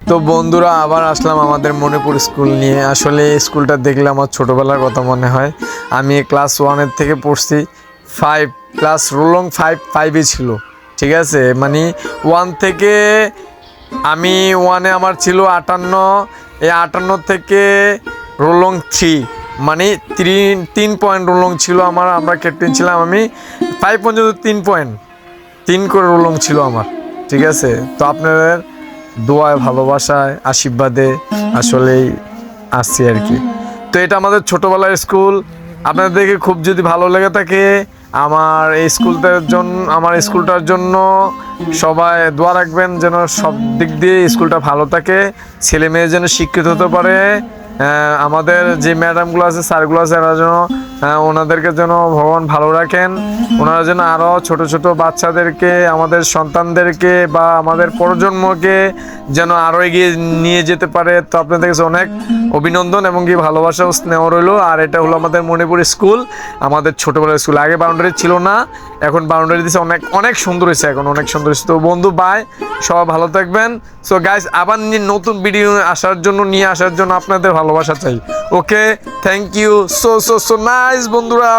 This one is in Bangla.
তো বন্ধুরা আবার আসলাম আমাদের মণিপুর স্কুল নিয়ে। আসলে এই স্কুলটা দেখলে আমার ছোটোবেলার কথা মনে হয়। আমি ক্লাস 1 থেকে পড়ছি, 5 ক্লাস রোলং 5 ছিল, ঠিক আছে। মানে 1 থেকে আমি 1-এ আমার ছিল 58, এই 58 থেকে রোলং 3, মানে 3 পয়েন্ট রোলং ছিল আমার। আমরা ক্যাপ্টেন ছিলাম, আমি 5 পর্যন্ত 3 করে রোলং ছিল আমার, ঠিক আছে। তো আপনাদের দোয়ায়, ভালোবাসায়, আশীর্বাদে আসলেই আসছি আর কি। তো এটা আমাদের ছোটোবেলার স্কুল। আপনাদের দেখে খুব যদি ভালো লেগে থাকে আমার স্কুলটার জন্য সবাই দোয়া রাখবেন, যেন সব দিক দিয়ে স্কুলটা ভালো থাকে, ছেলে মেয়ে যেন শিক্ষিত হতে পারে। আমাদের যে ম্যাডামগুলো আছে, স্যারগুলো আছে, এরা যেন ওনাদেরকে যেন ভগবান ভালো রাখেন। ওনারা যেন আরও ছোট ছোট বাচ্চাদেরকে, আমাদের সন্তানদেরকে বা আমাদের প্রজন্মকে যেন আরও এগিয়ে নিয়ে যেতে পারে। তো আপনাদের কাছে অনেক অভিনন্দন এবং কি ভালোবাসা ও স্নেহ রইল। আর এটা হলো আমাদের মণিপুর স্কুল, আমাদের ছোটোবেলার স্কুল। আগে বাউন্ডারি ছিল না, এখন বাউন্ডারি দিয়েছে, অনেক অনেক সুন্দর হয়েছে, এখন অনেক সুন্দর হয়েছে। তো বন্ধু বাই, সবাই ভালো থাকবেন। সো গাইস, আবার নতুন ভিডিও নিয়ে আসার জন্য আপনাদের ভালোবাসা চাই। ওকে, থ্যাংক ইউ সো নাইস বন্ধুরা।